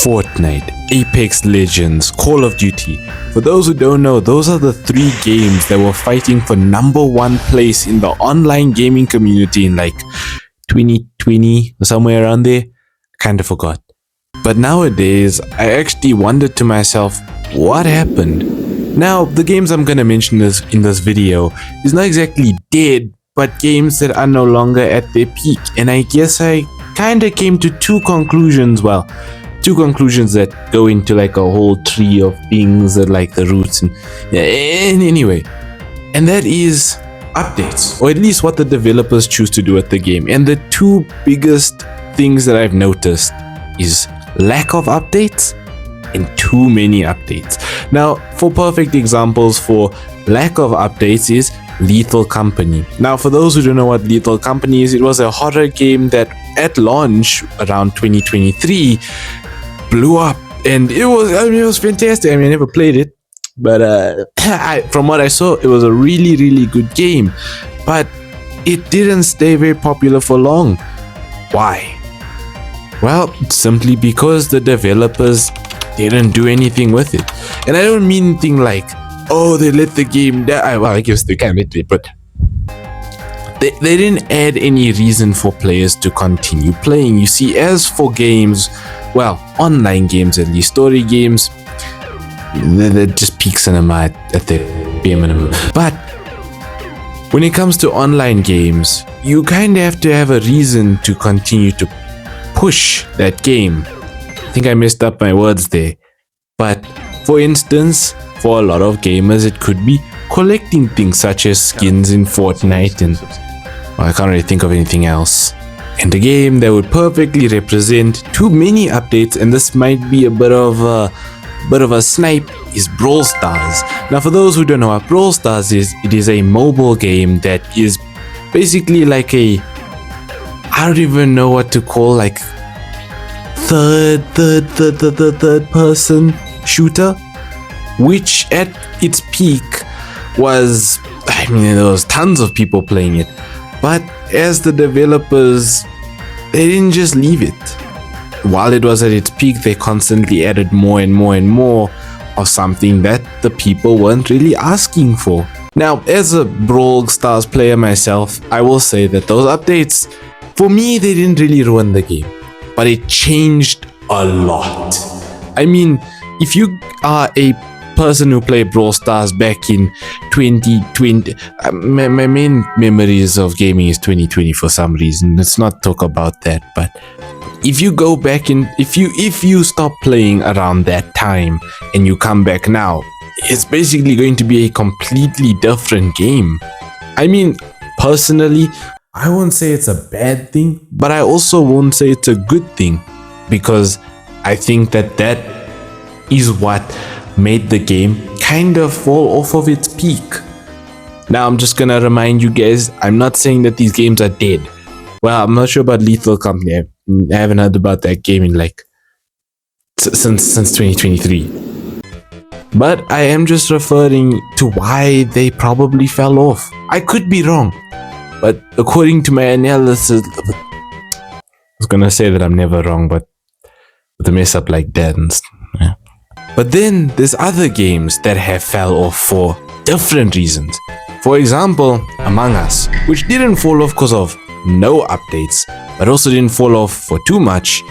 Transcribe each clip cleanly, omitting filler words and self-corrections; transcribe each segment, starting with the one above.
Fortnite, Apex Legends, Call of Duty. For those who don't know, those are the 3 games that were fighting for #1 place in the online gaming community in like 2020 or somewhere around there. Kind of forgot. But nowadays, I actually wondered to myself, what happened? Now, the games I'm gonna mention in this video is not exactly dead, but games that are no longer at their peak. And I guess I kinda came to two conclusions that go into like a whole tree of things that like the roots and anyway. And that is updates, or at least what the developers choose to do with the game. And the two biggest things that I've noticed is lack of updates and too many updates. Now, for perfect examples for lack of updates is Lethal Company. Now, for those who don't know what Lethal Company is, it was a horror game that at launch around 2023 blew up, and it was fantastic. I never played it, but from what I saw, it was a really, really good game, but it didn't stay very popular for long. Why? Well, simply because the developers didn't do anything with it. And I don't mean anything like, oh, they let the game die. Well, I guess they can let it, but they didn't add any reason for players to continue playing. You see, as for games, well, online games at least, story games, they're just peak cinema at the bare minimum. But when it comes to online games, you kind of have to have a reason to continue to push that game. I think I messed up my words there. But for instance, for a lot of gamers, it could be collecting things such as skins in Fortnite, and well, I can't really think of anything else. And a game that would perfectly represent too many updates, and this might be a bit of a snipe, is Brawl Stars. Now, for those who don't know what Brawl Stars is, it is a mobile game that is basically like a, I don't even know what to call, like third person shooter, which at its peak was, there was tons of people playing it, but as the developers, they didn't just leave it. While it was at its peak, they constantly added more and more and more of something that the people weren't really asking for. Now, as a Brawl Stars player myself, I will say that those updates, for me, they didn't really ruin the game, but it changed a lot. If you are a person who played Brawl Stars back in 2020, my main memories of gaming is 2020 for some reason. Let's not talk about that. But if you go back in, if you stop playing around that time and you come back now, it's basically going to be a completely different game. Personally, I won't say it's a bad thing, but I also won't say it's a good thing, because I think that is what made the game kind of fall off of its peak. Now, I'm just gonna remind you guys, I'm not saying that these games are dead. Well, I'm not sure about Lethal Company. I haven't heard about that game in like since 2023. But I am just referring to why they probably fell off. I could be wrong, but according to my analysis, I was gonna say that I'm never wrong, but with a mess up like that, yeah. But then there's other games that have fell off for different reasons. For example, Among Us, which didn't fall off because of no updates, but also didn't fall off for too much,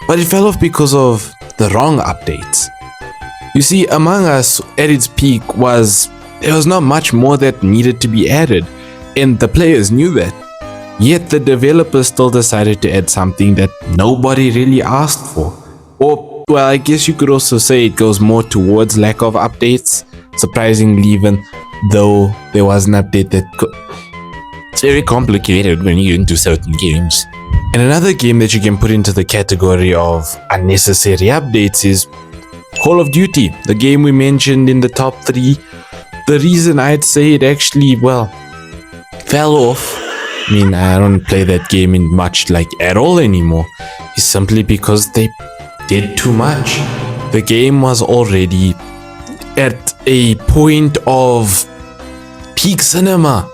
but it fell off because of the wrong updates. You see, Among Us at its peak there was not much more that needed to be added, and the players knew that. Yet the developers still decided to add something that nobody really asked for. Or, well, I guess you could also say it goes more towards lack of updates, surprisingly, even though there was an update that it's very complicated when you get into certain games. And another game that you can put into the category of unnecessary updates is Call of Duty, the game we mentioned in the top 3. The reason I'd say it actually, fell off, I don't play that game in much at all anymore, is simply because they did too much. The game was already at a point of peak cinema.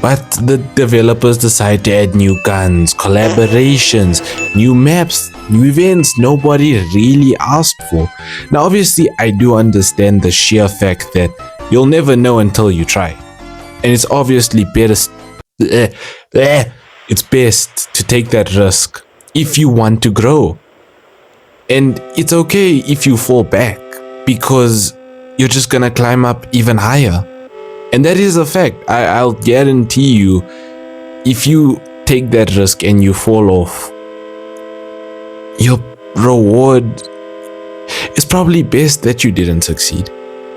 But the developers decide to add new guns, collaborations, new maps, new events nobody really asked for. Now obviously I do understand the sheer fact that you'll never know until you try. And it's obviously it's best to take that risk if you want to grow. And it's okay if you fall back, because you're just gonna climb up even higher. And that is a fact. I'll guarantee you, if you take that risk and you fall off, your reward is probably best that you didn't succeed.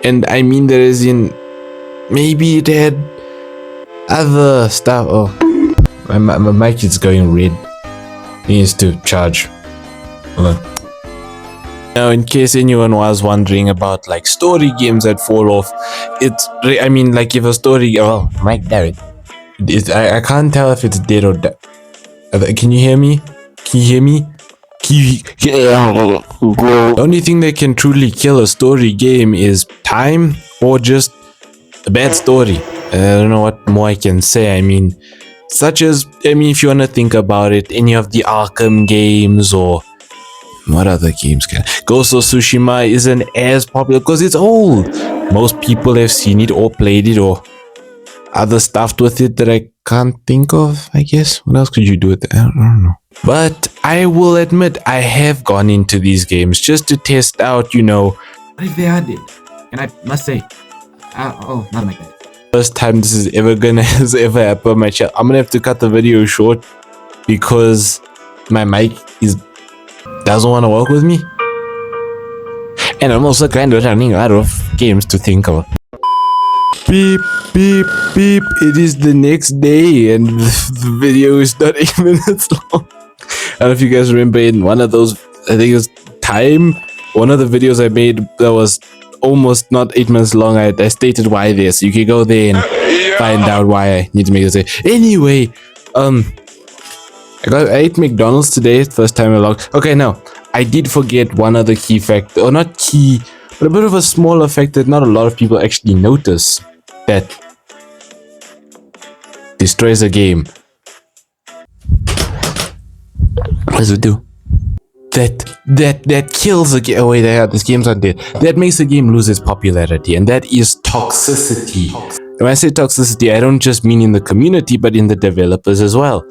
And I mean that as in, maybe it had other stuff. Oh, my mic is going red. It needs to charge. Hold on. Now, in case anyone was wondering about like story games that fall off, I mean, like if a story, oh, Mike Derek, I can't tell if it's dead or dead. Can you hear me? Can you hear me? The only thing that can truly kill a story game is time or just a bad story. I don't know what more I can say. I mean, if you want to think about it, any of the Arkham games or what other games can? Ghost of Tsushima isn't as popular because it's old. Most people have seen it or played it or other stuff with it that I can't think of, I guess. What else could you do with it? I don't know. But I will admit, I have gone into these games just to test out, what if they are dead? And I must say, not like that. First time this is ever happen on my channel. I'm gonna have to cut the video short because my mic doesn't want to work with me, and I'm also kind of running out of games to think of. Beep, beep, beep. It is the next day and the video is not 8 minutes long. I don't know if you guys remember in one of those, I think it was one of the videos I made that was almost not 8 minutes long. I stated why there, so you can go there and find out why I need to make this. Anyway, I ate McDonald's today, first time along. Okay, now, I did forget one other key fact, or not key, but a bit of a smaller fact that not a lot of people actually notice that destroys a game. What does it do? That kills a game. Oh wait, this game's not dead. That makes the game lose its popularity, and that is toxicity. When I say toxicity, I don't just mean in the community, but in the developers as well.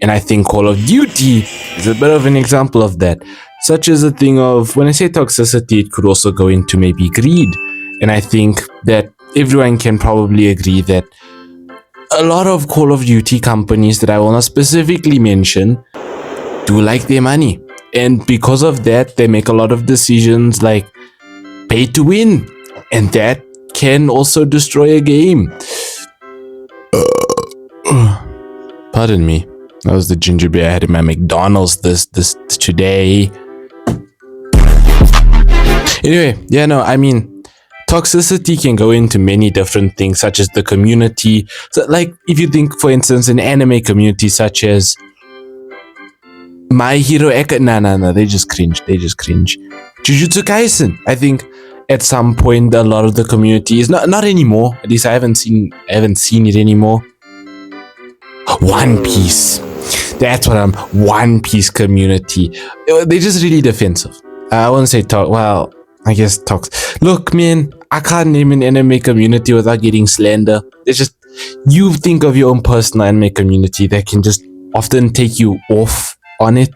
And I think Call of Duty is a bit of an example of that. Such as a thing of, when I say toxicity, it could also go into maybe greed. And I think that everyone can probably agree that a lot of Call of Duty companies that I will not specifically mention do like their money. And because of that, they make a lot of decisions like pay to win. And that can also destroy a game. Pardon me. That was the ginger beer I had in my McDonald's this today. Anyway, toxicity can go into many different things, such as the community. So, like, if you think, for instance, an anime community such as My Hero Academia, no, they just cringe. Jujutsu Kaisen, I think at some point a lot of the community is not anymore. At least I haven't seen it anymore. One Piece. That's what One Piece community. They're just really defensive. I won't say I guess talks. Look, man, I can't name an anime community without getting slander. It's just, you think of your own personal anime community that can just often take you off on it.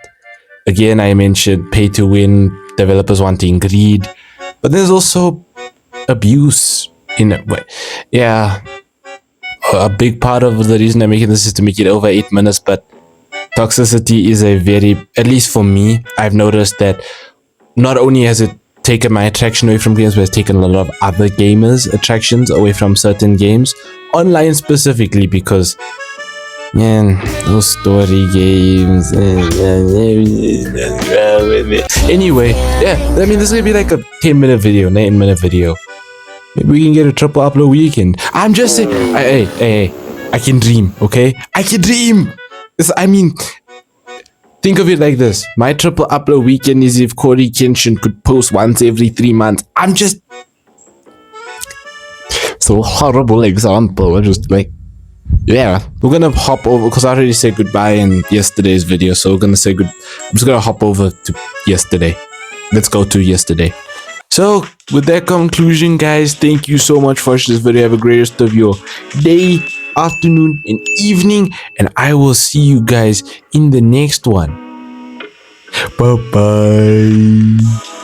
Again, I mentioned pay to win, developers wanting greed, but there's also abuse in a way. Yeah, a big part of the reason I'm making this is to make it over 8 minutes, but toxicity is at least for me, I've noticed that not only has it taken my attraction away from games, but it's taken a lot of other gamers' attractions away from certain games, online specifically, because, man, those story games. Anyway, yeah, I mean, this is gonna be like a 10-minute video, 9-minute video. Maybe we can get a triple upload weekend. I'm just saying, hey, I can dream, okay? I can dream! Think of it like this. My triple upload weekend is if Corey Kenshin could post once every 3 months. I'm just... So horrible example. I'm just like... yeah, we're gonna hop over because I already said goodbye in yesterday's video, so we're gonna say good. I'm just gonna hop over to yesterday. Let's go to yesterday. So with that conclusion, guys, thank you so much for watching this video. Have a great rest of your day, afternoon, and evening, and I will see you guys in the next one. Bye bye.